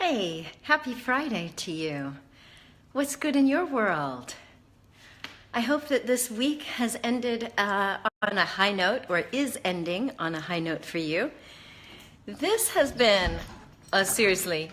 Hey, happy Friday to you. What's good in your world? I hope that this week has ended on a high note, or is ending on a high note for you. This has been a seriously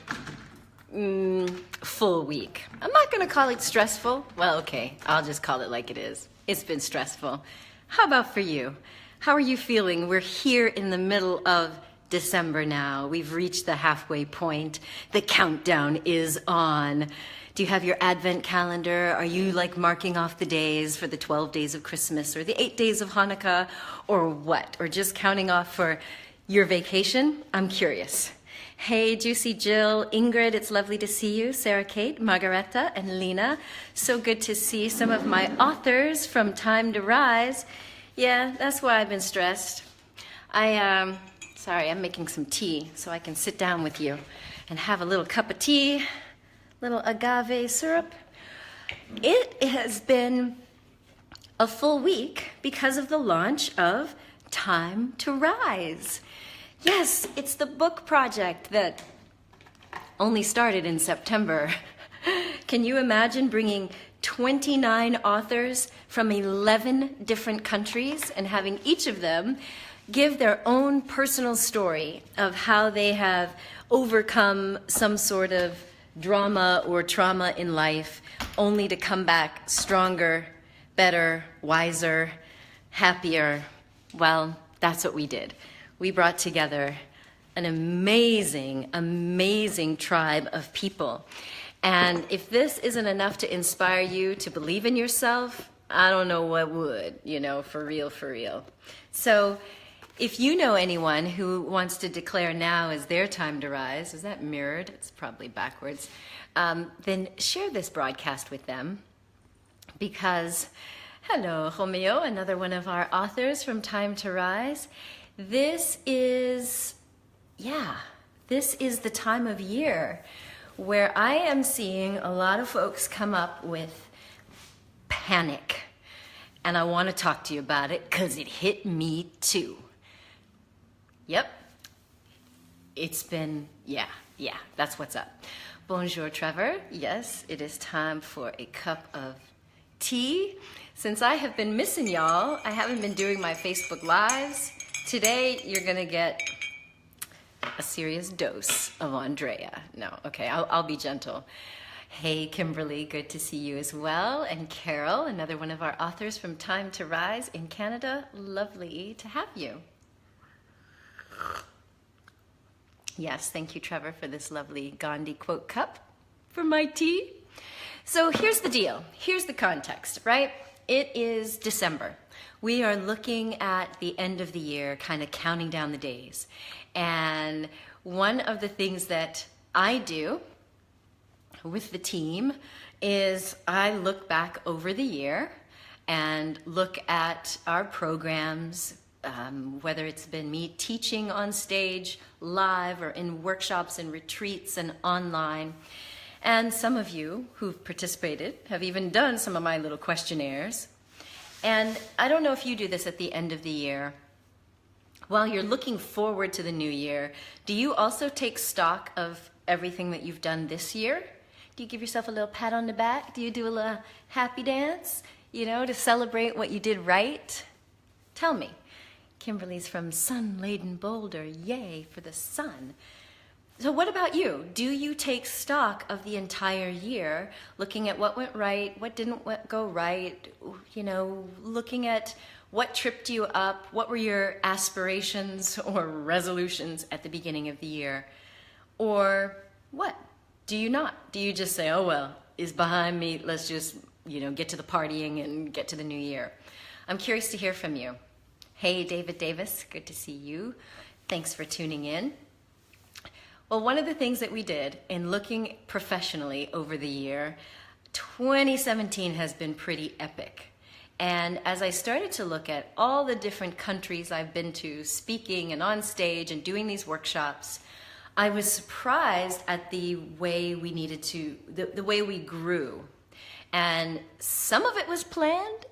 full week. I'm not going to call it stressful. Well, okay, I'll just call it like it is. It's been stressful. How about for you? How are you feeling? We're here in the middle of December now. We've reached the halfway point. The countdown is on. Do you have your Advent calendar? Are you like marking off the days for the 12 days of Christmas or the 8 days of Hanukkah or what? Or just counting off for your vacation? I'm curious. Hey, Juicy Jill, Ingrid, it's lovely to see you. Sarah Kate, Margareta, and Lena. So good to see some of my authors from Time to Rise. Yeah, that's why I've been stressed. Sorry, I'm making some tea so I can sit down with you and have a little cup of tea, little agave syrup. It has been a full week because of the launch of Time to Rise. Yes, it's the book project that only started in September. Can you imagine bringing 29 authors from 11 different countries and having each of them give their own personal story of how they have overcome some sort of drama or trauma in life, only to come back stronger, better, wiser, happier? Well, that's what we did. We brought together an amazing, amazing tribe of people. And if this isn't enough to inspire you to believe in yourself, I don't know what would, for real, for real. So if you know anyone who wants to declare now as their time to rise, is that mirrored? It's probably backwards. Then share this broadcast with them because, hello, Romeo, another one of our authors from Time to Rise. This is the time of year where I am seeing a lot of folks come up with panic. And I want to talk to you about it because it hit me too. Yep. It's been, that's what's up. Bonjour, Trevor. Yes, it is time for a cup of tea. Since I have been missing y'all, I haven't been doing my Facebook Lives. Today, you're going to get a serious dose of Andrea. No, okay, I'll be gentle. Hey, Kimberly, good to see you as well. And Carol, another one of our authors from Time to Rise in Canada. Lovely to have you. Yes, thank you, Trevor, for this lovely Gandhi quote cup for my tea. So here's the deal. Here's the context, right? It is December. We are looking at the end of the year, kind of counting down the days. And one of the things that I do with the team is I look back over the year and look at our programs, whether it's been me teaching on stage, live, or in workshops and retreats and online. And some of you who've participated have even done some of my little questionnaires. And I don't know if you do this at the end of the year. While you're looking forward to the new year, do you also take stock of everything that you've done this year? Do you give yourself a little pat on the back? Do you do a little happy dance, to celebrate what you did right? Tell me. Kimberly's from sun-laden Boulder. Yay for the sun. So what about you? Do you take stock of the entire year, looking at what went right, what didn't go right, looking at what tripped you up, what were your aspirations or resolutions at the beginning of the year? Or what? Do you not? Do you just say, oh, well, it's behind me, let's just, get to the partying and get to the new year? I'm curious to hear from you. Hey, David Davis, good to see you. Thanks for tuning in. Well, one of the things that we did in looking professionally over the year, 2017 has been pretty epic. And as I started to look at all the different countries I've been to, speaking and on stage and doing these workshops, I was surprised at the way we needed to, the way we grew. And some of it was planned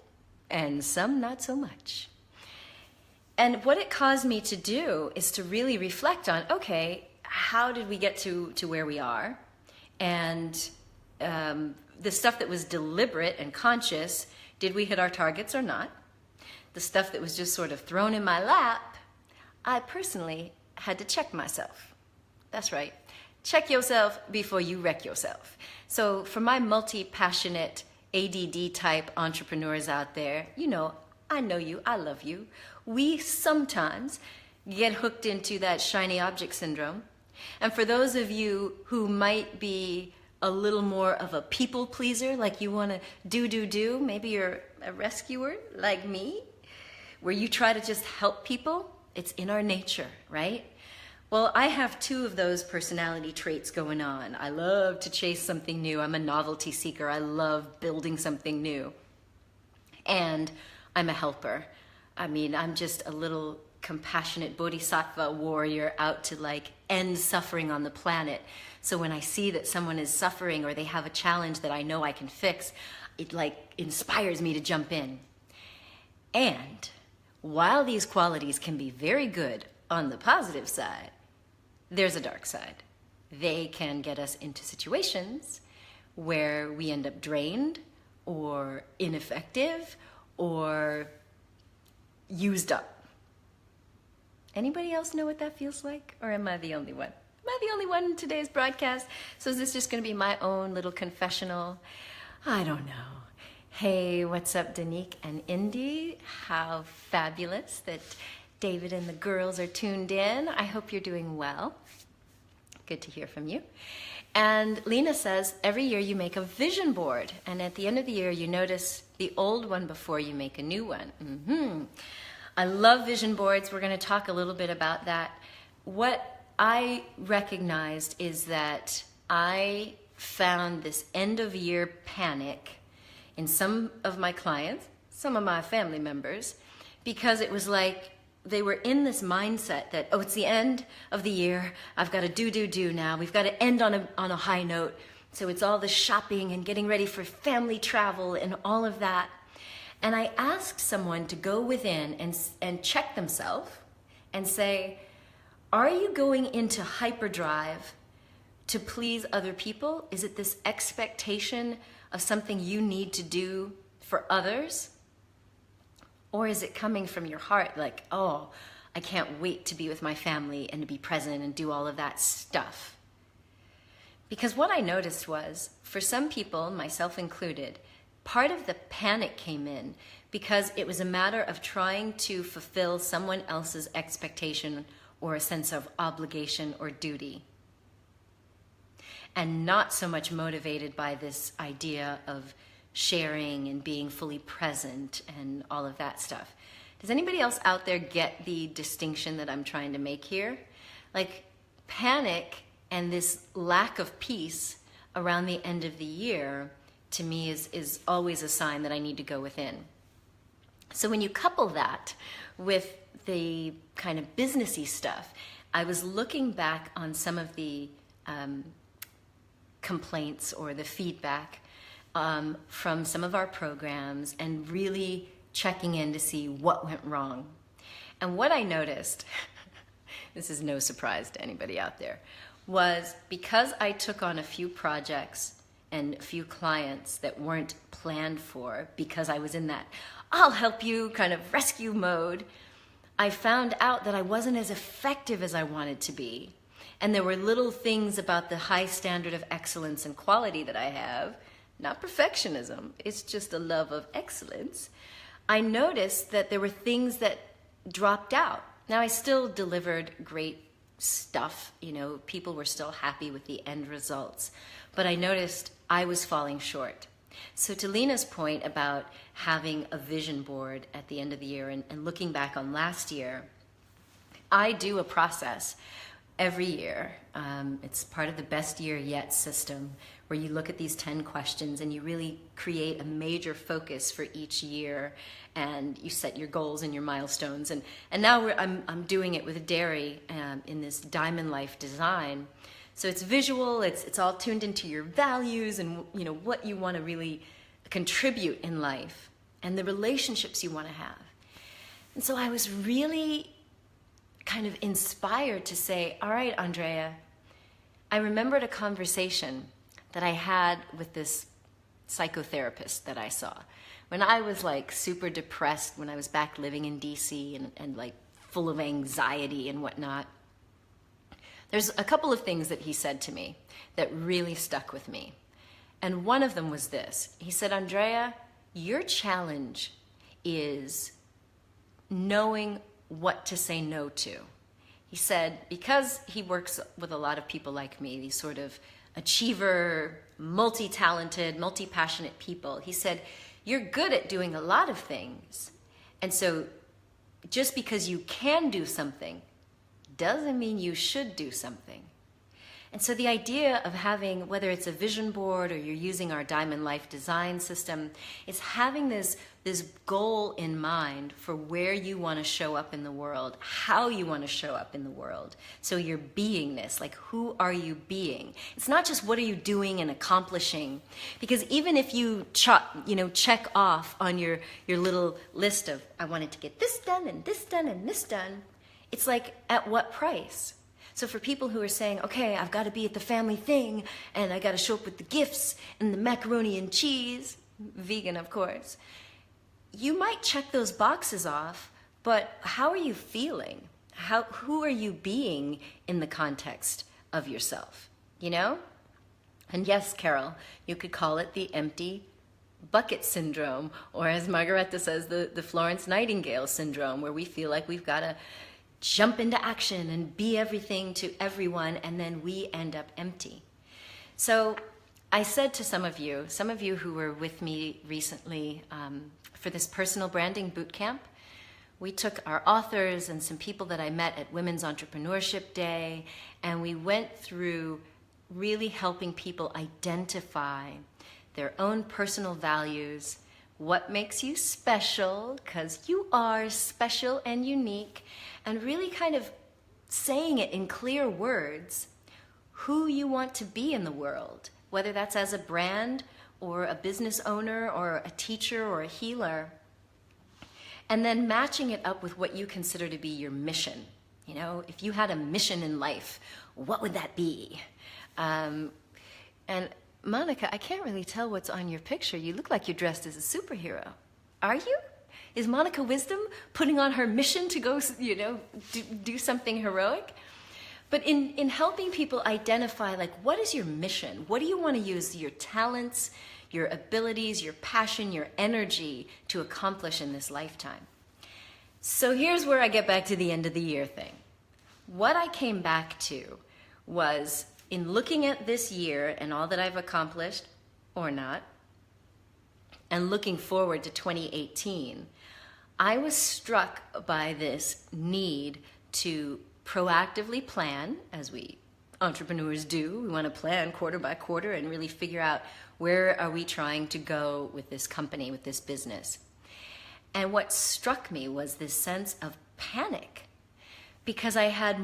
and some not so much. And what it caused me to do is to really reflect on, okay, how did we get to where we are? And the stuff that was deliberate and conscious, did we hit our targets or not? The stuff that was just sort of thrown in my lap, I personally had to check myself. That's right. Check yourself before you wreck yourself. So for my multi-passionate ADD type entrepreneurs out there, I know you, I love you. We sometimes get hooked into that shiny object syndrome. And for those of you who might be a little more of a people pleaser, like you want to do, maybe you're a rescuer like me, where you try to just help people, it's in our nature, right? Well, I have two of those personality traits going on. I love to chase something new. I'm a novelty seeker. I love building something new. And I'm a helper. I'm just a little compassionate bodhisattva warrior out to end suffering on the planet. So when I see that someone is suffering or they have a challenge that I know I can fix, it inspires me to jump in. And while these qualities can be very good on the positive side, there's a dark side. They can get us into situations where we end up drained or ineffective or used up. Anybody else know what that feels like? Or am I the only one? Am I the only one in today's broadcast? So is this just going to be my own little confessional? I don't know. Hey, what's up, Danique and Indy? How fabulous that David and the girls are tuned in. I hope you're doing well. Good to hear from you. And Lena says, every year you make a vision board, and at the end of the year you notice the old one before you make a new one. I love vision boards. We're going to talk a little bit about that. What I recognized is that I found this end of year panic in some of my clients, some of my family members, because it was like they were in this mindset that, it's the end of the year. I've got to do now. We've got to end on a high note. So it's all the shopping and getting ready for family travel and all of that. And I asked someone to go within and check themselves and say, are you going into hyperdrive to please other people? Is it this expectation of something you need to do for others? Or is it coming from your heart like, I can't wait to be with my family and to be present and do all of that stuff? Because what I noticed was, for some people, myself included, part of the panic came in because it was a matter of trying to fulfill someone else's expectation or a sense of obligation or duty, and not so much motivated by this idea of sharing and being fully present and all of that stuff. Does anybody else out there get the distinction that I'm trying to make here? Panic and this lack of peace around the end of the year, to me, is always a sign that I need to go within. So when you couple that with the kind of businessy stuff, I was looking back on some of the complaints or the feedback from some of our programs and really checking in to see what went wrong. And what I noticed, this is no surprise to anybody out there, was because I took on a few projects and a few clients that weren't planned for because I was in that I'll help you kind of rescue mode, I found out that I wasn't as effective as I wanted to be. And there were little things about the high standard of excellence and quality that I have, not perfectionism, it's just a love of excellence. I noticed that there were things that dropped out. Now, I still delivered great stuff, people were still happy with the end results, but I noticed I was falling short. So to Lena's point about having a vision board at the end of the year and looking back on last year, I do a process every year. It's part of the Best Year Yet system, where you look at these 10 questions and you really create a major focus for each year, and you set your goals and your milestones. And now I'm doing it with dairy in this Diamond Life design. So it's visual, it's all tuned into your values and what you want to really contribute in life and the relationships you want to have. And so I was really kind of inspired to say, all right, Andrea, I remembered a conversation that I had with this psychotherapist that I saw when I was like super depressed, when I was back living in DC and like full of anxiety and whatnot. There's a couple of things that he said to me that really stuck with me. And one of them was this. He said, Andrea, your challenge is knowing what to say no to. He said, because he works with a lot of people like me, these sort of achiever, multi-talented, multi-passionate people, he said, you're good at doing a lot of things. And so just because you can do something doesn't mean you should do something. And so the idea of having, whether it's a vision board or you're using our Diamond Life design system, is having this goal in mind for where you want to show up in the world, how you want to show up in the world. So your beingness, like who are you being? It's not just what are you doing and accomplishing, because even if you check off on your little list of I wanted to get this done and this done and this done, it's like at what price? So for people who are saying, okay, I've got to be at the family thing and I got to show up with the gifts and the macaroni and cheese, vegan of course, you might check those boxes off, but how are you feeling? Who are you being in the context of yourself, you know? And yes, Carol, you could call it the empty bucket syndrome, or as Margareta says, the Florence Nightingale syndrome, where we feel like we've got to jump into action and be everything to everyone, and then we end up empty. So I said to some of you who were with me recently for this personal branding boot camp, we took our authors and some people that I met at Women's Entrepreneurship Day, and we went through really helping people identify their own personal values, what makes you special, because you are special and unique, and really kind of saying it in clear words, who you want to be in the world, whether that's as a brand or a business owner or a teacher or a healer, and then matching it up with what you consider to be your mission. You know, if you had a mission in life, what would that be? And Monica, I can't really tell what's on your picture. You look like you're dressed as a superhero. Are you? Is Monica Wisdom putting on her mission to go, do something heroic? But in helping people identify, like, what is your mission? What do you want to use your talents, your abilities, your passion, your energy to accomplish in this lifetime? So here's where I get back to the end of the year thing. What I came back to was, in looking at this year and all that I've accomplished, or not, and looking forward to 2018, I was struck by this need to proactively plan, as we entrepreneurs do. We want to plan quarter by quarter and really figure out where are we trying to go with this company, with this business. And what struck me was this sense of panic, because I have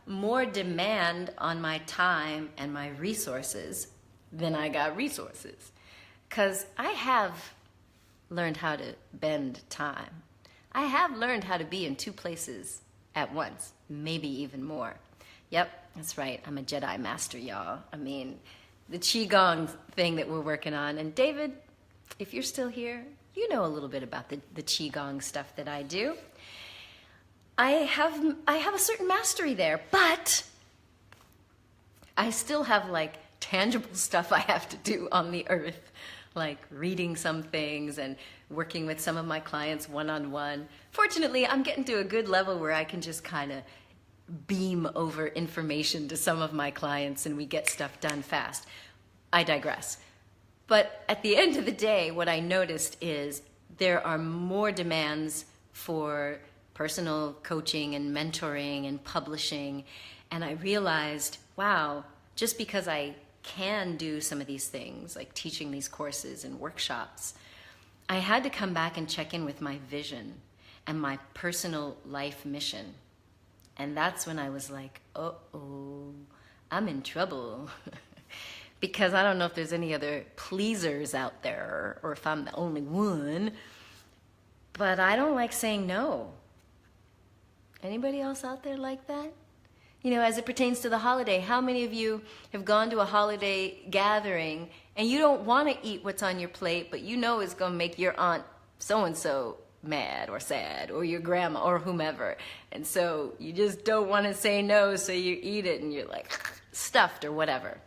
more demand on my time and my resources than I got resources. Because I have learned how to bend time. I have learned how to be in two places at once, maybe even more. Yep, that's right. I'm a Jedi Master, y'all. I mean, the Qigong thing that we're working on. And David, if you're still here, you know a little bit about the Qigong stuff that I do. I have a certain mastery there, but I still have like tangible stuff I have to do on the earth, like reading some things and working with some of my clients one-on-one. Fortunately, I'm getting to a good level where I can just kind of beam over information to some of my clients and we get stuff done fast. I digress. But at the end of the day, what I noticed is there are more demands for personal coaching and mentoring and publishing. And I realized, wow, just because I can do some of these things, like teaching these courses and workshops, I had to come back and check in with my vision and my personal life mission. And that's when I was like, uh-oh, I'm in trouble. Because I don't know if there's any other pleasers out there or if I'm the only one, but I don't like saying no. Anybody else out there like that? as it pertains to the holiday, how many of you have gone to a holiday gathering and you don't want to eat what's on your plate, but it's going to make your aunt so-and-so mad or sad, or your grandma or whomever, and so you just don't want to say no, so you eat it and you're like stuffed or whatever.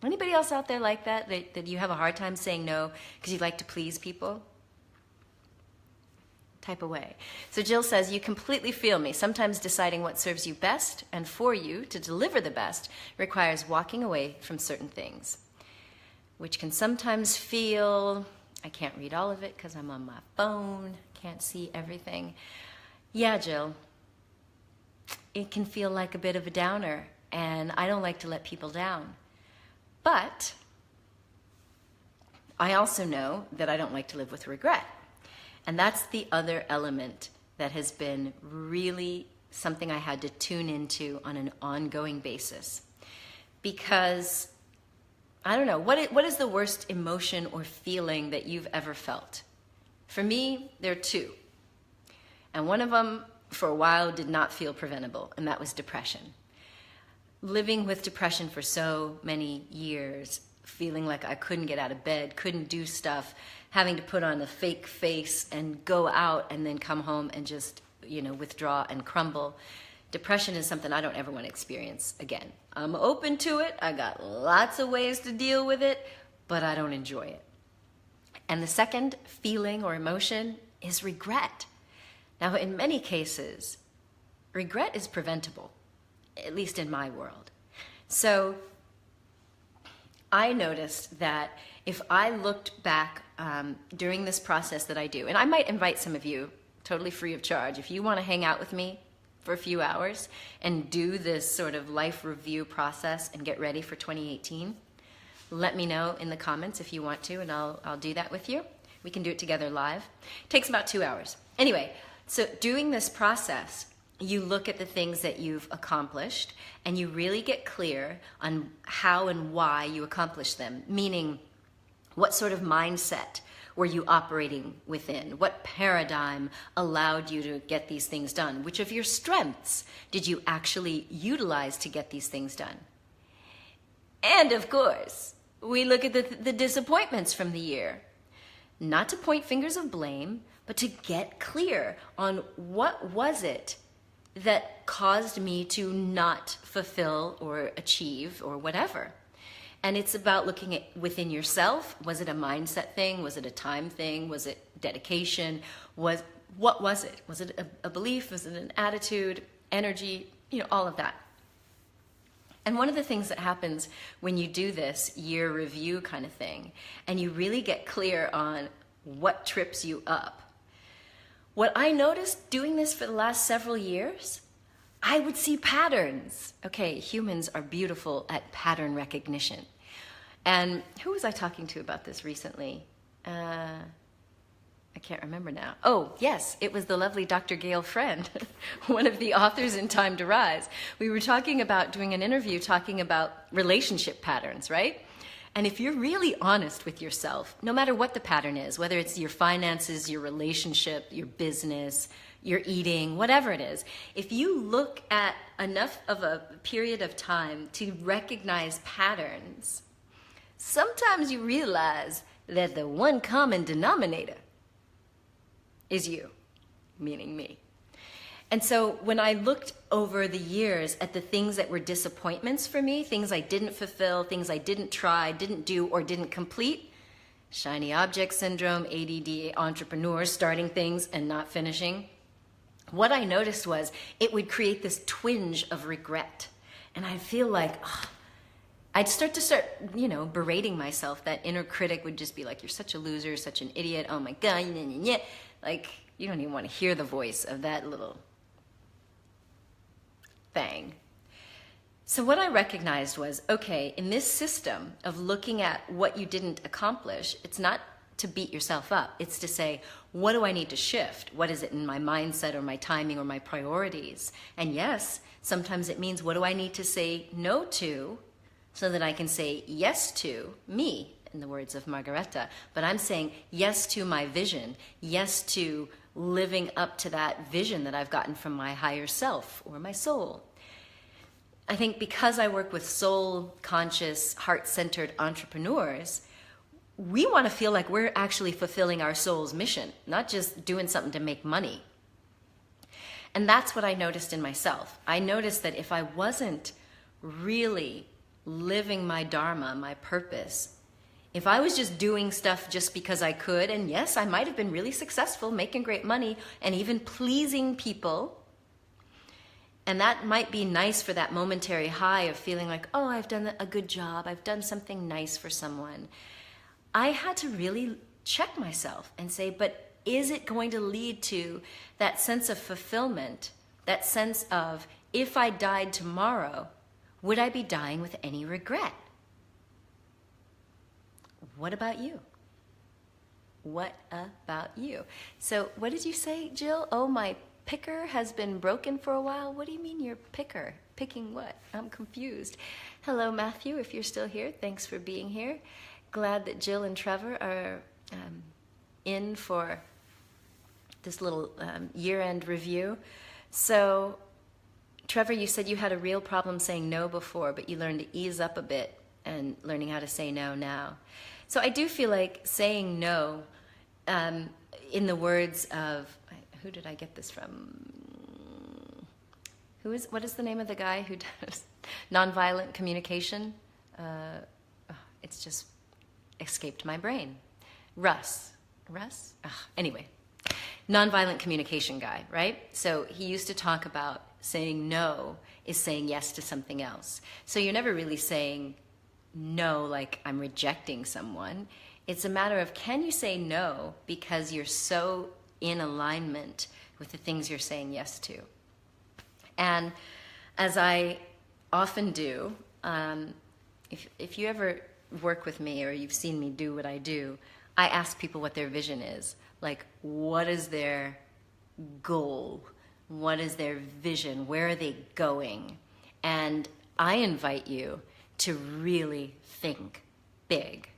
Anybody else out there like that you have a hard time saying no because you like to please people? Type away. So Jill says, you completely feel me. Sometimes deciding what serves you best and for you to deliver the best requires walking away from certain things, which can sometimes feel, I can't read all of it because I'm on my phone, can't see everything. Yeah, Jill, it can feel like a bit of a downer, and I don't like to let people down. But I also know that I don't like to live with regret. And that's the other element that has been really something I had to tune into on an ongoing basis. Because, I don't know, what is the worst emotion or feeling that you've ever felt? For me, there are two. And one of them, for a while, did not feel preventable, and that was depression. Living with depression for so many years, feeling like I couldn't get out of bed, couldn't do stuff, having to put on a fake face and go out and then come home and just, withdraw and crumble. Depression is something I don't ever want to experience again. I'm open to it. I got lots of ways to deal with it, but I don't enjoy it. And the second feeling or emotion is regret. Now, in many cases, regret is preventable, at least in my world. So I noticed that if I looked back during this process that I do, and I might invite some of you, totally free of charge, if you want to hang out with me for a few hours and do this sort of life review process and get ready for 2018, let me know in the comments if you want to, and I'll do that with you. We can do it together live. It takes about 2 hours. Anyway, so doing this process, you look at the things that you've accomplished and you really get clear on how and why you accomplished them, meaning what sort of mindset were you operating within? What paradigm allowed you to get these things done? Which of your strengths did you actually utilize to get these things done? And of course, we look at the disappointments from the year. Not to point fingers of blame, but to get clear on what was it that caused me to not fulfill or achieve or whatever. And it's about looking at within yourself. Was it a mindset thing? Was it a time thing? Was it dedication? What was it? Was it a belief? Was it an attitude, energy, all of that? And one of the things that happens when you do this year review kind of thing, and you really get clear on what trips you up, what I noticed doing this for the last several years, I would see patterns. Okay, humans are beautiful at pattern recognition. And who was I talking to about this recently? I can't remember now. Oh, yes, it was the lovely Dr. Gail Friend, one of the authors in Time to Rise. We were talking about doing an interview talking about relationship patterns, right? And if you're really honest with yourself, no matter what the pattern is, whether it's your finances, your relationship, your business, your eating, whatever it is, if you look at enough of a period of time to recognize patterns, sometimes you realize that the one common denominator is you, meaning me. And so when I looked over the years at the things that were disappointments for me, things I didn't fulfill, things I didn't try, didn't do, or didn't complete, shiny object syndrome, ADD entrepreneur, starting things and not finishing, what I noticed was it would create this twinge of regret. And I'd feel like, I'd start, berating myself. That inner critic would just be like, you're such a loser, such an idiot, oh my God, like, you don't even want to hear the voice of that little thing. So what I recognized was, okay, in this system of looking at what you didn't accomplish, it's not to beat yourself up. It's to say, what do I need to shift? What is it in my mindset or my timing or my priorities? And yes, sometimes it means, what do I need to say no to so that I can say yes to me, in the words of Margareta. But I'm saying yes to my vision, yes to living up to that vision that I've gotten from my higher self or my soul. I think because I work with soul-conscious, heart-centered entrepreneurs, we want to feel like we're actually fulfilling our soul's mission, not just doing something to make money. And that's what I noticed in myself. I noticed that if I wasn't really living my dharma, my purpose, if I was just doing stuff just because I could, and yes, I might have been really successful, making great money, and even pleasing people, and that might be nice for that momentary high of feeling like, oh, I've done a good job, I've done something nice for someone. I had to really check myself and say, but is it going to lead to that sense of fulfillment, that sense of, if I died tomorrow, would I be dying with any regret? What about you? What about you? So what did you say, Jill? Oh, my picker has been broken for a while. What do you mean your picker? Picking what? I'm confused. Hello, Matthew, if you're still here. Thanks for being here. Glad that Jill and Trevor are in for this little year-end review. So, Trevor, you said you had a real problem saying no before, but you learned to ease up a bit and learning how to say no now. So I do feel like saying no, in the words of, who did I get this from? What is the name of the guy who does nonviolent communication? It's just escaped my brain. Russ? Anyway, nonviolent communication guy, right? So he used to talk about saying no is saying yes to something else. So you're never really saying no like I'm rejecting someone. It's a matter of, can you say no because you're so in alignment with the things you're saying yes to? And as I often do, if you ever work with me or you've seen me do what I do, I ask people what their vision is. Like, what is their goal? What is their vision? Where are they going? And I invite you to really think big.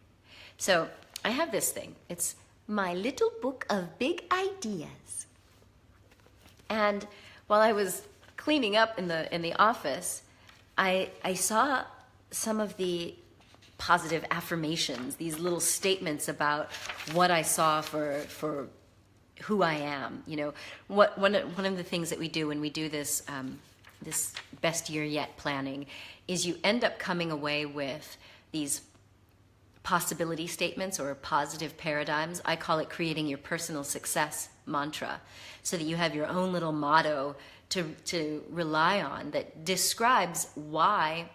So I have this thing. It's my little book of big ideas. And while I was cleaning up in the office, I saw some of the positive affirmations, these little statements about what I saw for who I am. You know, one of the things that we do when we do this this best year yet planning is you end up coming away with these possibility statements or positive paradigms. I call it creating your personal success mantra, so that you have your own little motto to rely on that describes why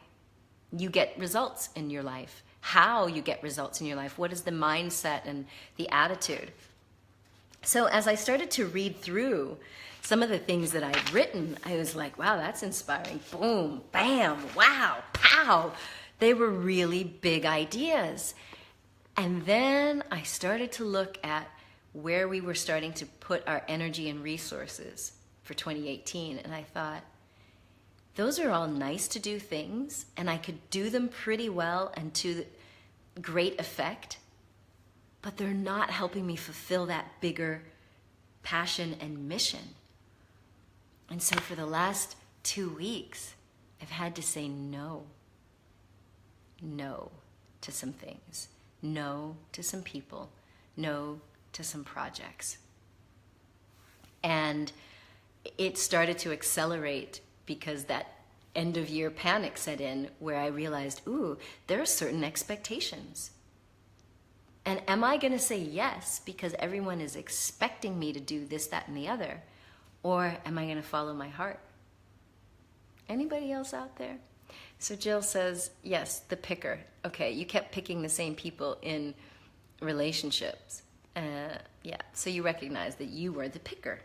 you get results in your life, how you get results in your life, what is the mindset and the attitude. So as I started to read through some of the things that I'd written, I was like, wow, that's inspiring. Boom, bam, wow, pow. They were really big ideas. And then I started to look at where we were starting to put our energy and resources for 2018. And I thought, those are all nice to do things, and I could do them pretty well and to great effect, but they're not helping me fulfill that bigger passion and mission. And so for the last 2 weeks, I've had to say no. No to some things. No to some people. No to some projects. And it started to accelerate because that end of year panic set in, where I realized, ooh, there are certain expectations. And am I going to say yes because everyone is expecting me to do this, that, and the other? Or am I going to follow my heart? Anybody else out there? So Jill says, yes, the picker. Okay, you kept picking the same people in relationships. Yeah, so you recognize that you were the picker.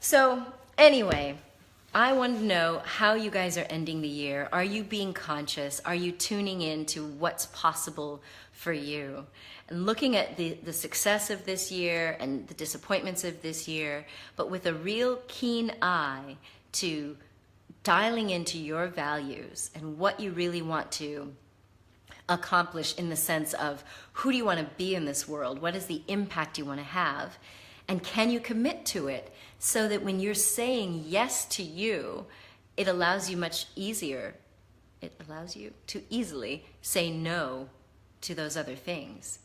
So anyway, I want to know how you guys are ending the year. Are you being conscious? Are you tuning in to what's possible for you? And looking at the success of this year and the disappointments of this year, but with a real keen eye to dialing into your values and what you really want to accomplish in the sense of who do you want to be in this world? What is the impact you want to have? And can you commit to it so that when you're saying yes to you, it allows you much easier it allows you to easily say no to those other things.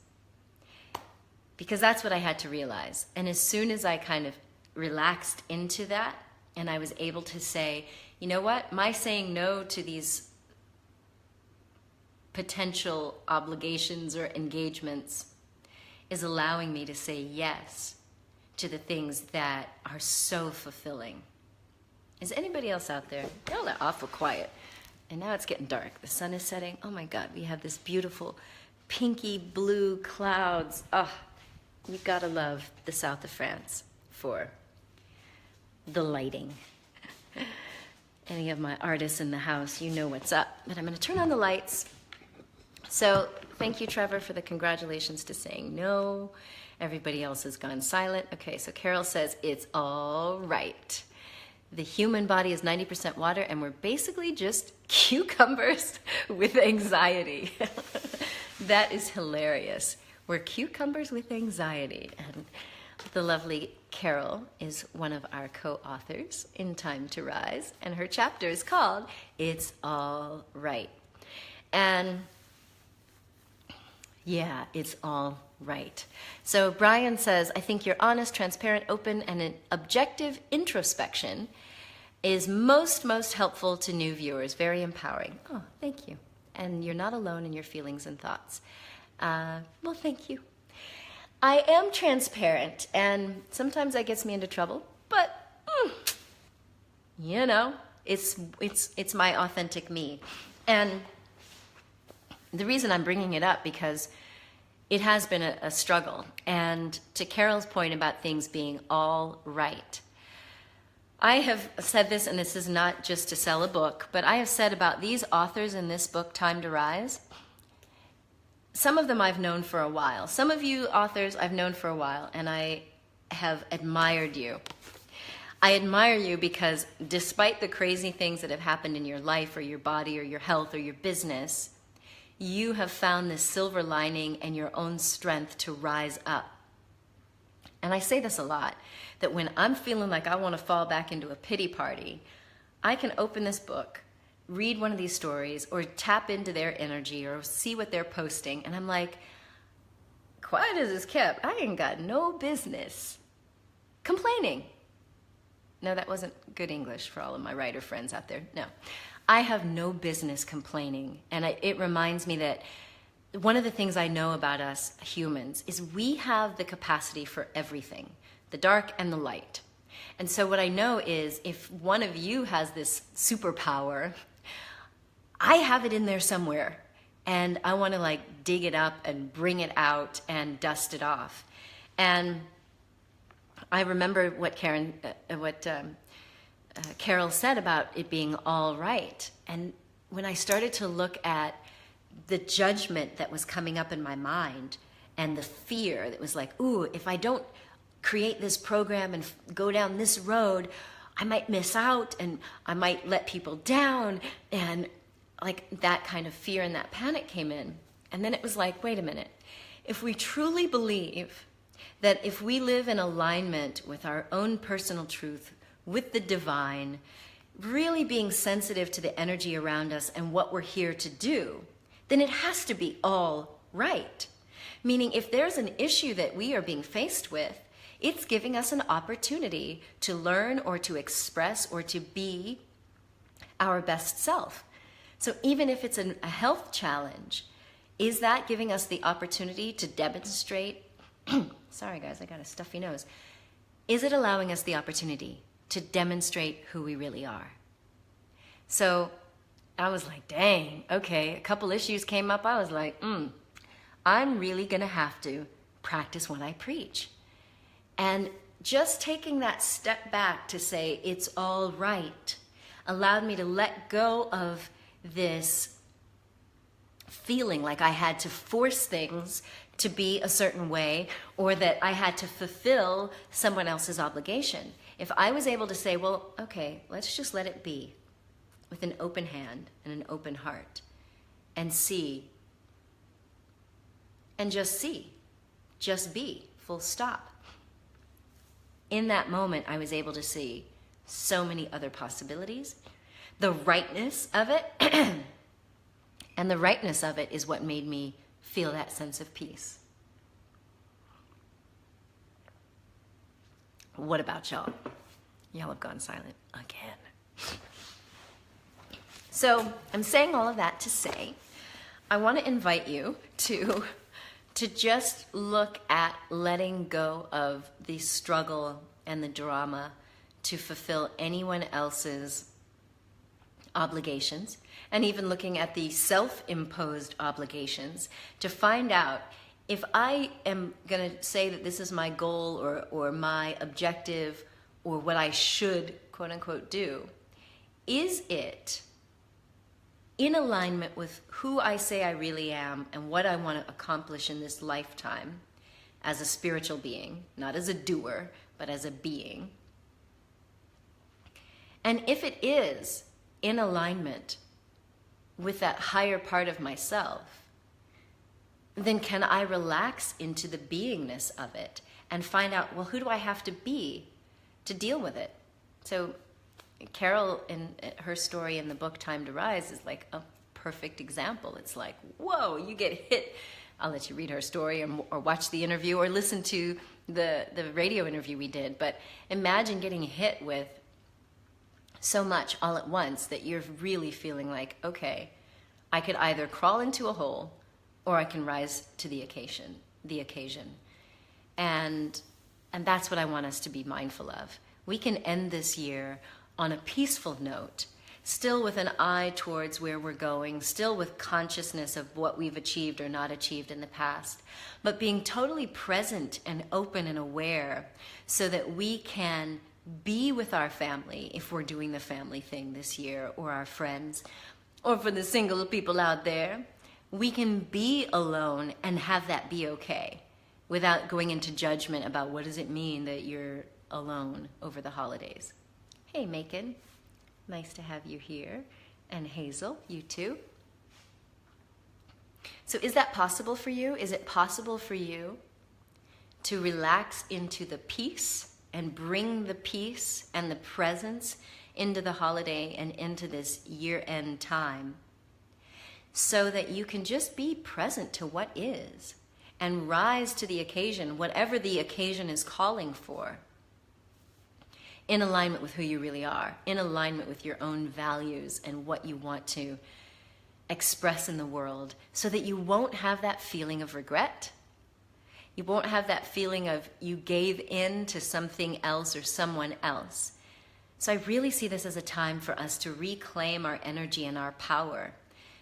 Because that's what I had to realize. And as soon as I kind of relaxed into that, and I was able to say, you know what, my saying no to these potential obligations or engagements is allowing me to say yes to the things that are so fulfilling. Is anybody else out there? Y'all are awful quiet. And now it's getting dark. The sun is setting. Oh my God, we have this beautiful pinky blue clouds. Oh, you gotta love the south of France for the lighting. Any of my artists in the house, you know what's up. But I'm gonna turn on the lights. So thank you, Trevor, for the congratulations to saying no. Everybody else has gone silent. Okay, so Carol says, it's all right. The human body is 90% water, and we're basically just cucumbers with anxiety. That is hilarious. We're cucumbers with anxiety. And the lovely Carol is one of our co-authors in Time to Rise, and her chapter is called It's All Right. And yeah, it's all right. So Brian says, I think your honest, transparent, open, and an objective introspection is most helpful to new viewers. Very empowering. Oh, thank you. And you're not alone in your feelings and thoughts. Well, thank you. I am transparent, and sometimes that gets me into trouble, but you know, it's my authentic me. And the reason I'm bringing it up because it has been a struggle. And to Carol's point about things being all right, I have said this, and this is not just to sell a book, but I have said about these authors in this book, Time to Rise, some of them I've known for a while. Some of you authors I've known for a while, and I have admired you. I admire you because despite the crazy things that have happened in your life or your body or your health or your business, you have found this silver lining and your own strength to rise up. And I say this a lot, that when I'm feeling like I want to fall back into a pity party, I can open this book, read one of these stories, or tap into their energy, or see what they're posting, and I'm like, quiet as it's kept, I ain't got no business complaining. No, that wasn't good English for all of my writer friends out there. No. I have no business complaining. And it reminds me that one of the things I know about us humans is we have the capacity for everything, the dark and the light. And so what I know is if one of you has this superpower, I have it in there somewhere. And I want to like dig it up and bring it out and dust it off. And I remember what Carol said about it being all right. And when I started to look at the judgment that was coming up in my mind and the fear that was like, ooh, if I don't create this program and go down this road, I might miss out and I might let people down. And like that kind of fear and that panic came in. And then it was like, wait a minute. If we truly believe that if we live in alignment with our own personal truth, with the divine, really being sensitive to the energy around us and what we're here to do, then it has to be all right. Meaning if there's an issue that we are being faced with, it's giving us an opportunity to learn or to express or to be our best self. So even if it's a health challenge, is that giving us the opportunity to demonstrate, sorry guys, I got a stuffy nose. Is it allowing us the opportunity to demonstrate who we really are? So I was like, dang, okay, a couple issues came up. I was like, I'm really gonna have to practice what I preach. And just taking that step back to say it's all right allowed me to let go of this feeling like I had to force things to be a certain way or that I had to fulfill someone else's obligation. If I was able to say, well, okay, let's just let it be with an open hand and an open heart and see, and just see, just be, full stop. In that moment, I was able to see so many other possibilities, the rightness of it, And the rightness of it is what made me feel that sense of peace. What about y'all? Y'all have gone silent again. So I'm saying all of that to say, I want to invite you to just look at letting go of the struggle and the drama to fulfill anyone else's obligations, and even looking at the self-imposed obligations to find out if I am going to say that this is my goal or my objective or what I should, quote unquote, do, is it in alignment with who I say I really am and what I want to accomplish in this lifetime as a spiritual being, not as a doer, but as a being? And if it is in alignment with that higher part of myself, then can I relax into the beingness of it and find out, well, who do I have to be to deal with it? So Carol, in her story in the book Time to Rise, is like a perfect example. It's like, whoa, you get hit. I'll let you read her story or watch the interview or listen to the radio interview we did. But imagine getting hit with so much all at once that you're really feeling like, okay, I could either crawl into a hole or I can rise to the occasion. And that's what I want us to be mindful of. We can end this year on a peaceful note, still with an eye towards where we're going, still with consciousness of what we've achieved or not achieved in the past, but being totally present and open and aware so that we can be with our family if we're doing the family thing this year, or our friends, or for the single people out there, we can be alone and have that be okay without going into judgment about what does it mean that you're alone over the holidays. Hey, Macon, nice to have you here. And Hazel, you too. So is that possible for you? Is it possible for you to relax into the peace and bring the peace and the presence into the holiday and into this year-end time so that you can just be present to what is and rise to the occasion, whatever the occasion is calling for, in alignment with who you really are, in alignment with your own values and what you want to express in the world, so that you won't have that feeling of regret. You won't have that feeling of you gave in to something else or someone else. So I really see this as a time for us to reclaim our energy and our power.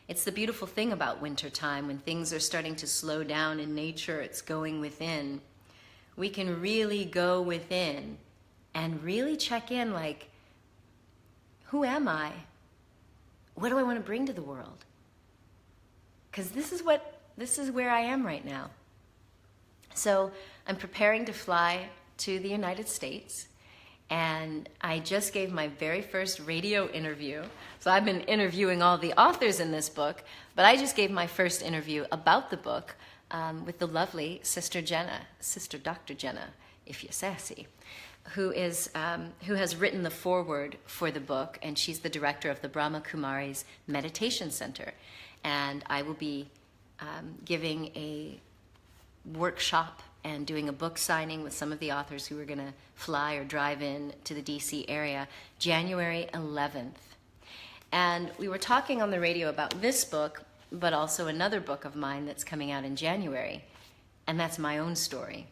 It's the beautiful thing about wintertime, when things are starting to slow down in nature, it's going within. We can really go within and really check in, like, who am I? What do I want to bring to the world? Because this is where I am right now. So I'm preparing to fly to the United States, and I just gave my very first radio interview. So I've been interviewing all the authors in this book, but I just gave my first interview about the book with the lovely Sister Jenna, Sister Dr. Jenna, if you're sassy, who has written the foreword for the book, and she's the director of the Brahma Kumari's Meditation Center. And I will be giving a workshop and doing a book signing with some of the authors who are going to fly or drive in to the DC area January 11th. And we were talking on the radio about this book, but also another book of mine that's coming out in January, and that's my own story.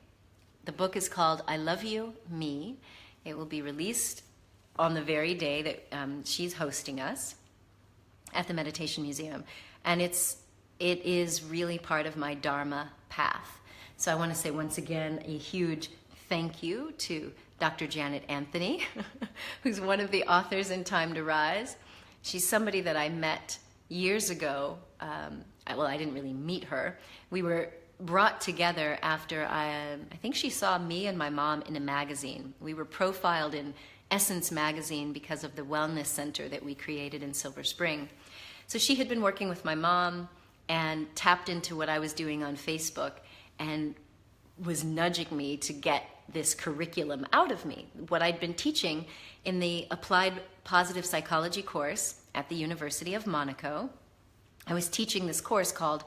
The book is called I Love You, Me. It will be released on the very day that she's hosting us at the Meditation Museum. And it is really part of my Dharma path. So I want to say once again a huge thank you to Dr. Janet Anthony, who's one of the authors in Time to Rise. She's somebody that I met years ago. I didn't really meet her. We were brought together after I think she saw me and my mom in a magazine. We were profiled in Essence magazine because of the wellness center that we created in Silver Spring. So she had been working with my mom and tapped into what I was doing on Facebook and was nudging me to get this curriculum out of me, what I'd been teaching in the Applied Positive Psychology course at the University of Monaco, I was teaching this course called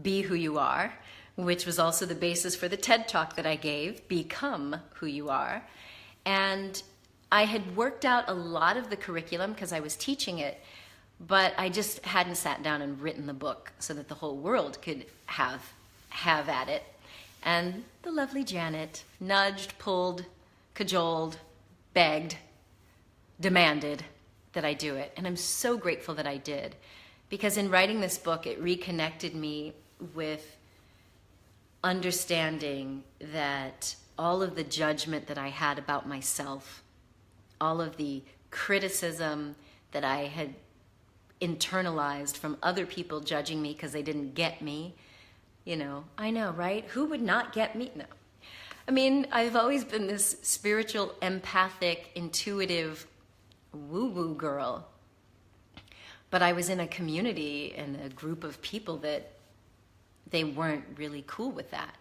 Be Who You Are, which was also the basis for the TED Talk that I gave, Become Who You Are. And I had worked out a lot of the curriculum because I was teaching it, but I just hadn't sat down and written the book so that the whole world could have at it. And the lovely Janet nudged, pulled, cajoled, begged, demanded that I do it. And I'm so grateful that I did, because in writing this book, it reconnected me with understanding that all of the judgment that I had about myself, all of the criticism that I had internalized from other people judging me because they didn't get me. You know, I know, right? Who would not get me? No. I mean, I've always been this spiritual, empathic, intuitive, woo-woo girl. But I was in a community and a group of people that they weren't really cool with that.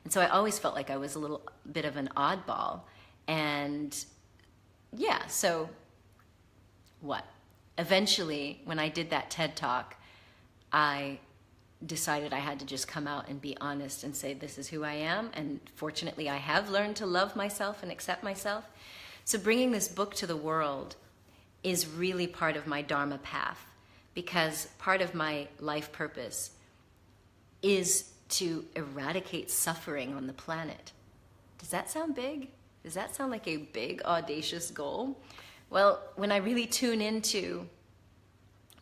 And so I always felt like I was a little bit of an oddball. And yeah, so what? Eventually, when I did that TED Talk, I decided I had to just come out and be honest and say, this is who I am. And fortunately, I have learned to love myself and accept myself. So bringing this book to the world is really part of my Dharma path, because part of my life purpose is to eradicate suffering on the planet. Does that sound big? Does that sound like a big, audacious goal? Well, when I really tune into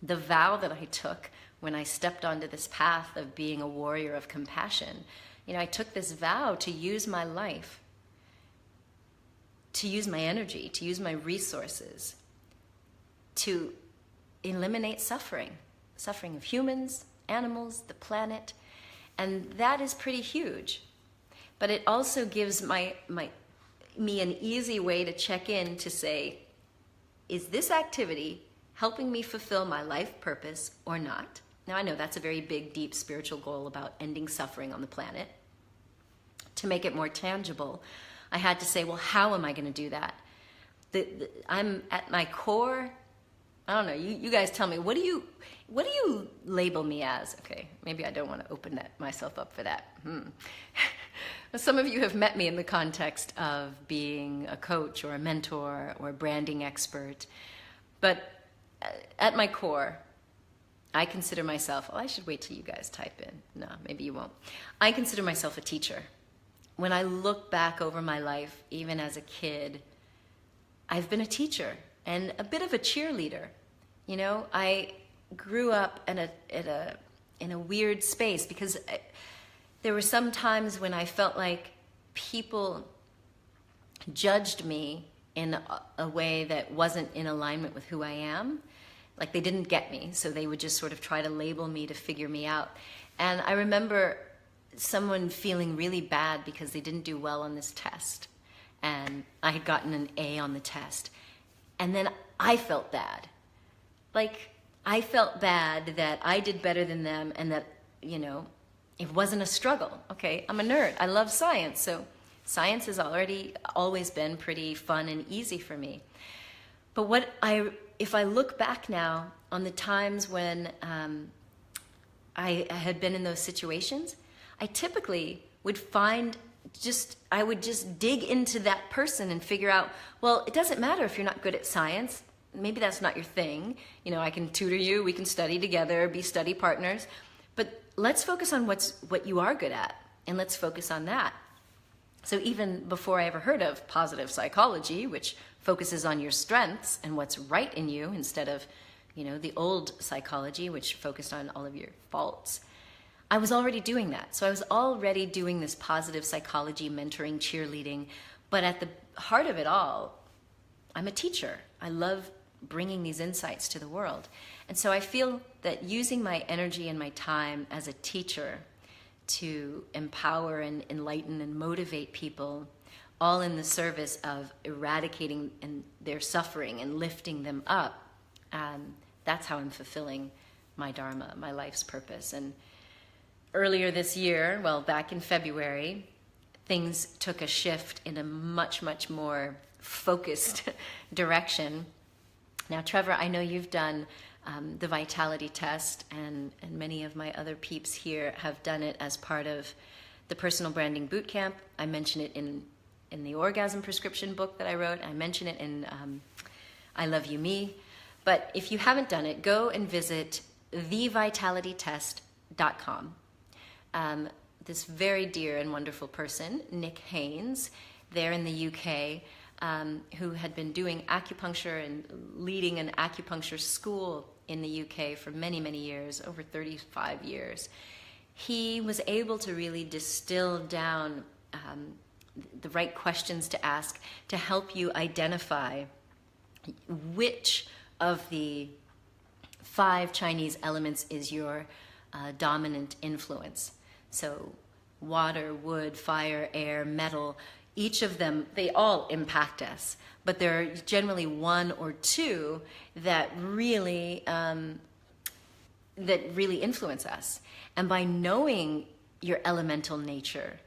the vow that I took when I stepped onto this path of being a warrior of compassion, I took this vow to use my life, to use my energy, to use my resources, to eliminate suffering of humans, animals, the planet. And that is pretty huge. But it also gives me an easy way to check in to say, is this activity helping me fulfill my life purpose or not? Now, I know that's a very big, deep spiritual goal about ending suffering on the planet. To make it more tangible, I had to say, well, how am I going to do that? I'm at my core, I don't know, you guys tell me, what do you label me as? Okay, maybe I don't want to open myself up for that. Some of you have met me in the context of being a coach or a mentor or a branding expert. But at my core, I consider myself, I should wait till you guys type in. No, maybe you won't. I consider myself a teacher. When I look back over my life, even as a kid, I've been a teacher and a bit of a cheerleader. I grew up in a weird space because there were some times when I felt like people judged me in a way that wasn't in alignment with who I am. Like they didn't get me, so they would just sort of try to label me to figure me out. And I remember someone feeling really bad because they didn't do well on this test. And I had gotten an A on the test. And then I felt bad. Like, I felt bad that I did better than them and that, it wasn't a struggle. Okay, I'm a nerd. I love science. So science has always been pretty fun and easy for me. But if I look back now on the times when I had been in those situations, I typically would I would just dig into that person and figure out, well, it doesn't matter if you're not good at science. Maybe that's not your thing. I can tutor you, we can study together, be study partners. But let's focus on what you are good at, and let's focus on that. So even before I ever heard of positive psychology, which focuses on your strengths and what's right in you instead of, the old psychology, which focused on all of your faults, I was already doing that. So I was already doing this positive psychology, mentoring, cheerleading. But at the heart of it all, I'm a teacher. I love bringing these insights to the world. And so I feel that using my energy and my time as a teacher to empower and enlighten and motivate people, all in the service of eradicating their suffering and lifting them up, that's how I'm fulfilling my Dharma, my life's purpose. And earlier this year, back in February, things took a shift in a much, much more focused direction. Now, Trevor, I know you've done the vitality test, and many of my other peeps here have done it as part of the personal branding bootcamp. I mention it in the orgasm prescription book that I wrote. I mention it in I Love You Me. But if you haven't done it, go and visit thevitalitytest.com. This very dear and wonderful person, Nick Haynes, there in the UK, who had been doing acupuncture and leading an acupuncture school in the UK for many, many years, over 35 years. He was able to really distill down the right questions to ask to help you identify which of the 5 Chinese elements is your dominant influence. So water, wood, fire, air, metal, each of them, they all impact us, but there are generally 1 or 2 that really influence us. And by knowing your elemental nature,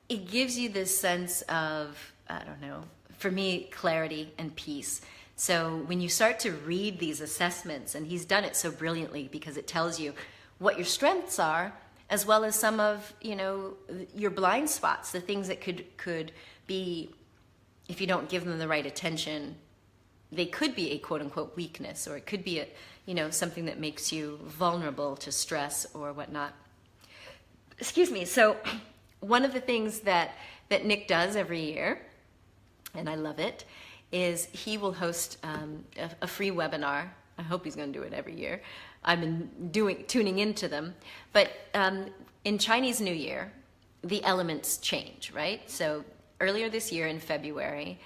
it gives you this sense of, I don't know, for me, clarity and peace. So when you start to read these assessments, and he's done it so brilliantly because it tells you what your strengths are, as well as some of, your blind spots, the things that could be, if you don't give them the right attention, they could be a quote-unquote weakness, or it could be something that makes you vulnerable to stress or whatnot. Excuse me. So one of the things that Nick does every year, and I love it, is he will host a free webinar. I hope he's going to do it every year. I've been tuning into them. But in Chinese New Year, the elements change, right? So earlier this year in February,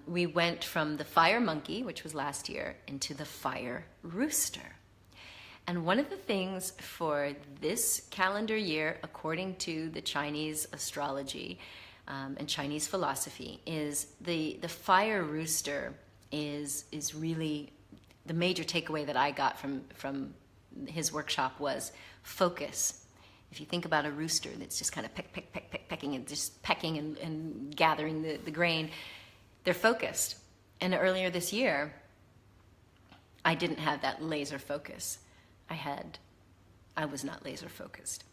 we went from the fire monkey, which was last year, into the fire rooster. And one of the things for this calendar year, according to the Chinese astrology and Chinese philosophy, is the fire rooster is really the major takeaway that I got from his workshop was focus. If you think about a rooster that's just kind of pecking and just pecking and gathering the grain, they're focused. And earlier this year, I didn't have that laser focus. I was not laser focused.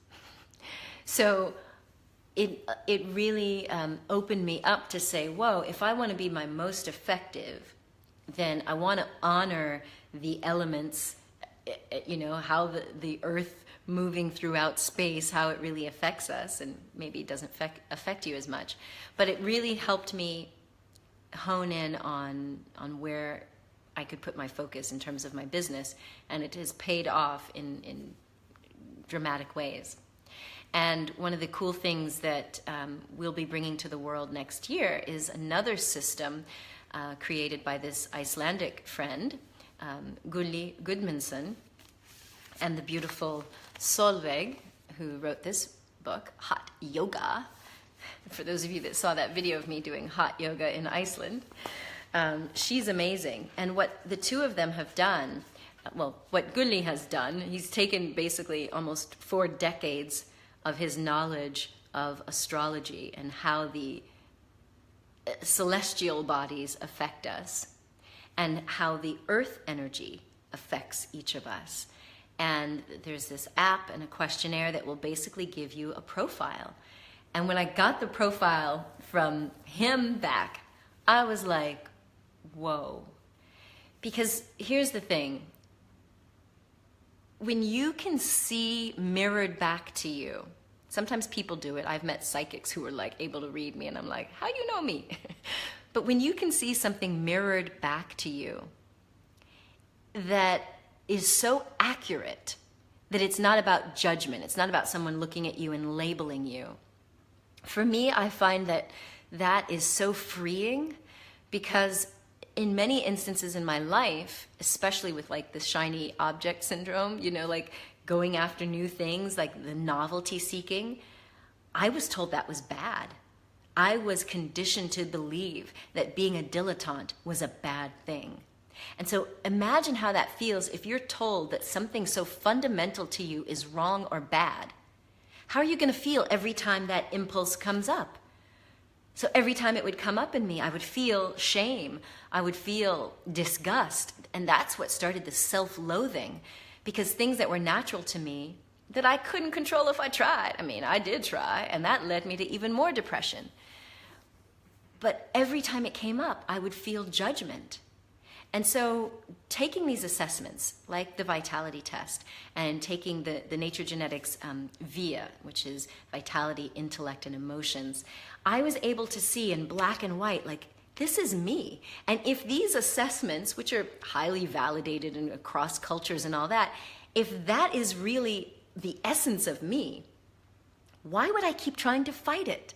So it really opened me up to say, whoa, if I want to be my most effective, then I want to honor the elements, how the earth moving throughout space, how it really affects us, and maybe it doesn't affect you as much. But it really helped me hone in on where I could put my focus in terms of my business, and it has paid off in dramatic ways. And one of the cool things that we'll be bringing to the world next year is another system created by this Icelandic friend, Gulli Gudmundsson, and the beautiful Solveig, who wrote this book, Hot Yoga. For those of you that saw that video of me doing hot yoga in Iceland, she's amazing. And what the two of them have done, what Gulli has done, he's taken basically almost 4 decades of his knowledge of astrology and how the celestial bodies affect us and how the earth energy affects each of us. And there's this app and a questionnaire that will basically give you a profile. And when I got the profile from him back, I was like, whoa. Because here's the thing. When you can see mirrored back to you, sometimes people do it. I've met psychics who are like able to read me, and I'm like, how do you know me? But when you can see something mirrored back to you that is so accurate that it's not about judgment, it's not about someone looking at you and labeling you. For me, I find that is so freeing, because in many instances in my life, especially with like the shiny object syndrome, like going after new things, like the novelty seeking, I was told that was bad. I was conditioned to believe that being a dilettante was a bad thing. And so imagine how that feels if you're told that something so fundamental to you is wrong or bad. How are you going to feel every time that impulse comes up? So every time it would come up in me, I would feel shame. I would feel disgust. And that's what started the self-loathing, because things that were natural to me that I couldn't control if I tried. I mean, I did try, and that led me to even more depression. But every time it came up, I would feel judgment. And so taking these assessments, like the vitality test, and taking the nature genetics VIA, which is vitality, intellect, and emotions, I was able to see in black and white, like, this is me. And if these assessments, which are highly validated and across cultures and all that, if that is really the essence of me, why would I keep trying to fight it?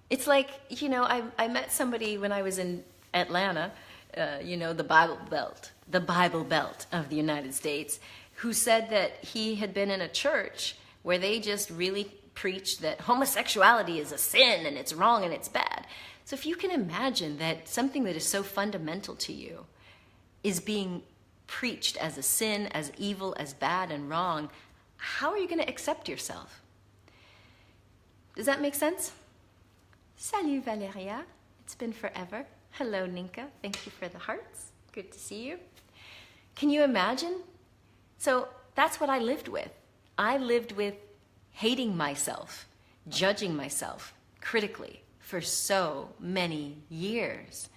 It's like, I met somebody when I was in Atlanta, the Bible Belt of the United States, who said that he had been in a church where they just really preached that homosexuality is a sin and it's wrong and it's bad. So if you can imagine that something that is so fundamental to you is being preached as a sin, as evil, as bad and wrong, how are you going to accept yourself? Does that make sense? Salut Valeria, it's been forever. Hello Ninka, thank you for the hearts. Good to see you. Can you imagine? So that's what I lived with. I lived with hating myself, judging myself critically for so many years.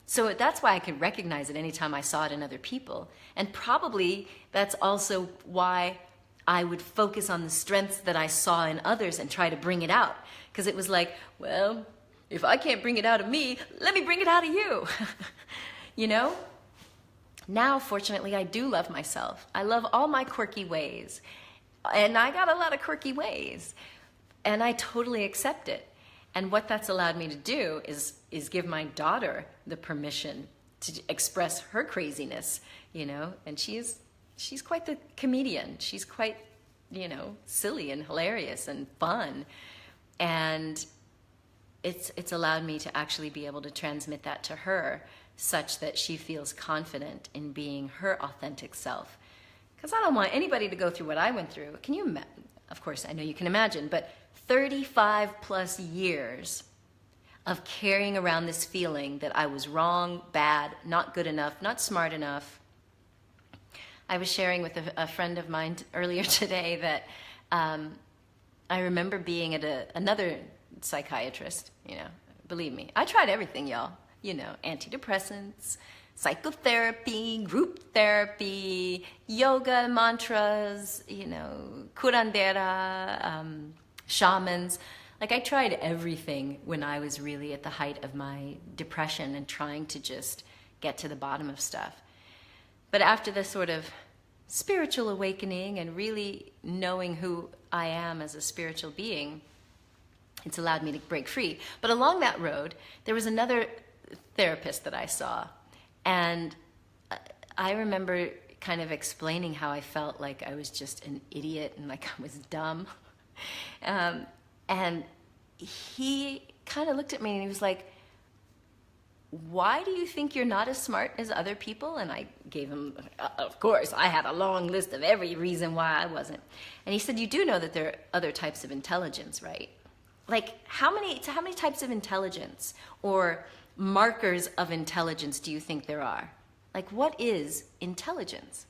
So that's why I could recognize it anytime I saw it in other people. And probably that's also why I would focus on the strengths that I saw in others and try to bring it out. Because it was like, well, if I can't bring it out of me, let me bring it out of you. Now, fortunately, I do love myself. I love all my quirky ways. And I got a lot of quirky ways. And I totally accept it. And what that's allowed me to do is give my daughter the permission to express her craziness, and she's quite the comedian. She's quite, silly and hilarious and fun. And it's allowed me to actually be able to transmit that to her such that she feels confident in being her authentic self. Because I don't want anybody to go through what I went through. Can you imagine? Of course, I know you can imagine, but 35 plus years of carrying around this feeling that I was wrong, bad, not good enough, not smart enough. I was sharing with a friend of mine earlier today that I remember being at another psychiatrist, believe me. I tried everything, y'all. Antidepressants, psychotherapy, group therapy, yoga, mantras, curandera, shamans. Like, I tried everything when I was really at the height of my depression and trying to just get to the bottom of stuff. But after this sort of spiritual awakening and really knowing who I am as a spiritual being, it's allowed me to break free. But along that road, there was another therapist that I saw. And I remember kind of explaining how I felt like I was just an idiot and like I was dumb. And he kind of looked at me and he was like, why do you think you're not as smart as other people? And I gave him, of course, I had a long list of every reason why I wasn't. And he said, you do know that there are other types of intelligence, right? Like, how many types of intelligence or markers of intelligence do you think there are? Like, what is intelligence?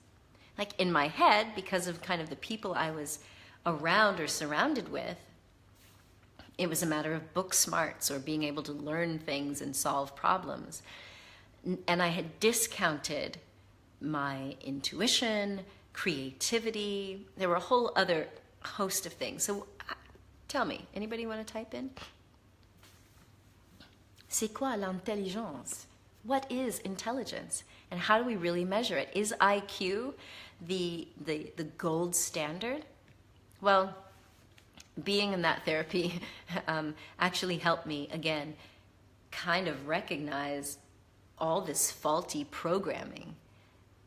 Like, in my head, because of kind of the people I was around or surrounded with, it was a matter of book smarts or being able to learn things and solve problems. And I had discounted my intuition, creativity. There were a whole other host of things. So tell me, anybody want to type in? C'est quoi l'intelligence? What is intelligence? And how do we really measure it? Is IQ the gold standard? Well, being in that therapy actually helped me, again, kind of recognize all this faulty programming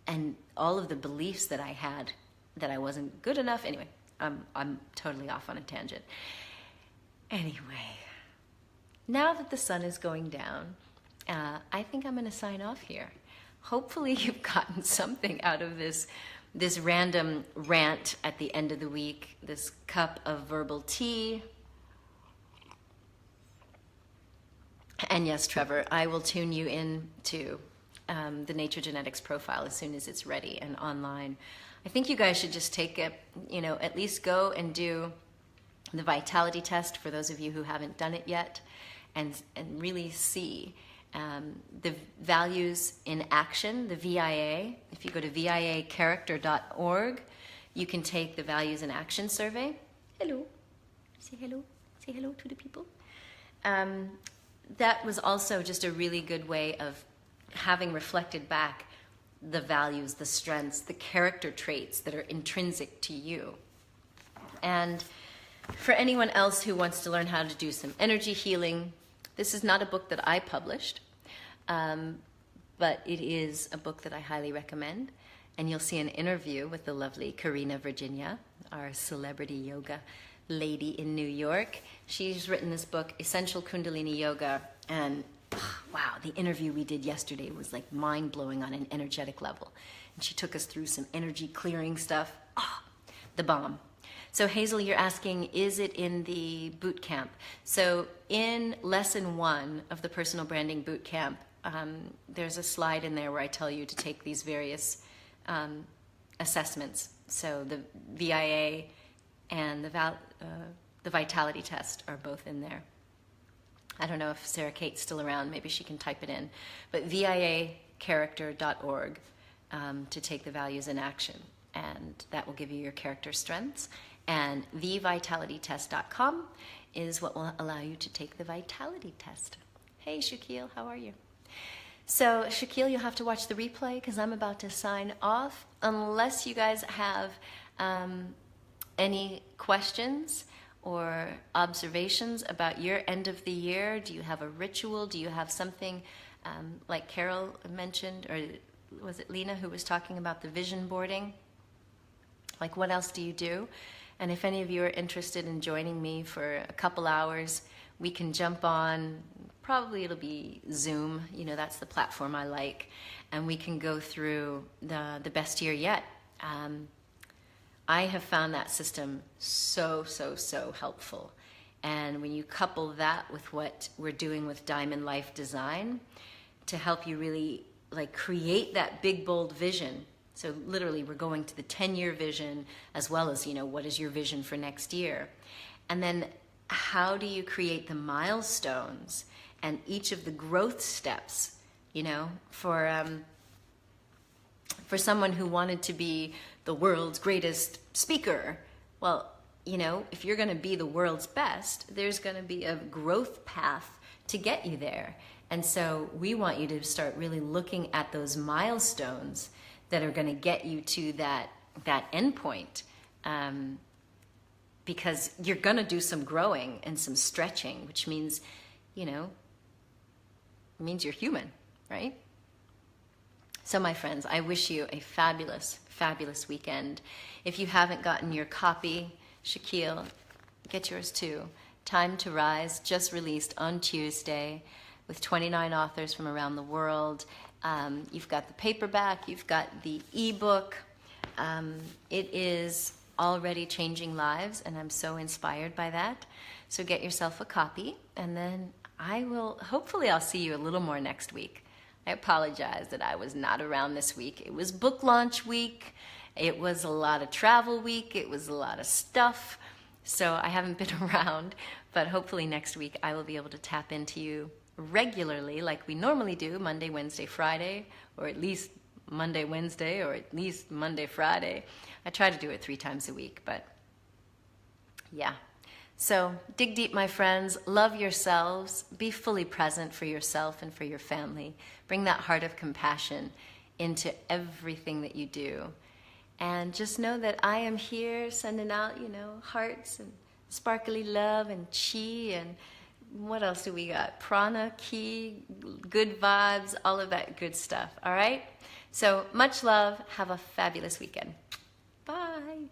and all of the beliefs that I had that I wasn't good enough. Anyway, I'm totally off on a tangent. Anyway, now that the sun is going down, I think I'm going to sign off here. Hopefully you've gotten something out of this random rant at the end of the week, this cup of verbal tea. And yes, Trevor, I will tune you in to the Nature Genetics profile as soon as it's ready and online. I think you guys should just take it, at least go and do the vitality test for those of you who haven't done it yet, and really see the values in action, the VIA. If you go to viacharacter.org, you can take the values in action survey. Hello. Say hello. Say hello to the people. That was also just a really good way of having reflected back the values, the strengths, the character traits that are intrinsic to you. And for anyone else who wants to learn how to do some energy healing, this is not a book that I published, but it is a book that I highly recommend. And you'll see an interview with the lovely Karina Virginia, our celebrity yoga lady in New York. She's written this book, Essential Kundalini Yoga, and wow, the interview we did yesterday was like mind-blowing on an energetic level. And she took us through some energy clearing stuff. The bomb. So Hazel, you're asking, is it in the boot camp? So in lesson 1 of the personal branding boot camp, there's a slide in there where I tell you to take these various assessments. So the VIA and the vitality test are both in there. I don't know if Sarah Kate's still around. Maybe she can type it in. But viacharacter.org to take the values in action. And that will give you your character strengths. And thevitalitytest.com is what will allow you to take the vitality test. Hey, Shaquille, how are you? So, Shaquille, you'll have to watch the replay because I'm about to sign off. Unless you guys have any questions or observations about your end of the year. Do you have a ritual? Do you have something like Carol mentioned, or was it Lena who was talking about the vision boarding? Like, what else do you do? And if any of you are interested in joining me for a couple hours, we can jump on. Probably it'll be Zoom. That's the platform I like. And we can go through the best year yet. I have found that system so helpful. And when you couple that with what we're doing with Diamond Life Design to help you really create that big, bold vision. So literally we're going to the 10-year vision as well as, what is your vision for next year? And then how do you create the milestones and each of the growth steps, for someone who wanted to be the world's greatest speaker? Well, if you're going to be the world's best, there's going to be a growth path to get you there. And so we want you to start really looking at those milestones that are going to get you to that end point. Because you're going to do some growing and some stretching, which means, it means you're human, right? So my friends, I wish you a fabulous, fabulous weekend. If you haven't gotten your copy, Shaquille, get yours too. Time to Rise, just released on Tuesday with 29 authors from around the world. You've got the paperback, you've got the ebook. It is already changing lives, and I'm so inspired by that. So get yourself a copy, and then hopefully I'll see you a little more next week. I apologize that I was not around this week. It was book launch week. It was a lot of travel week. It was a lot of stuff. So I haven't been around, but hopefully next week I will be able to tap into you regularly like we normally do, Monday, Wednesday, Friday, or at least Monday, Wednesday, or at least Monday, Friday. I try to do it 3 times a week, but yeah. So dig deep, my friends. Love yourselves. Be fully present for yourself and for your family. Bring that heart of compassion into everything that you do. And just know that I am here sending out, hearts and sparkly love and chi and what else do we got? Prana, ki, good vibes, all of that good stuff. All right? So much love. Have a fabulous weekend. Bye.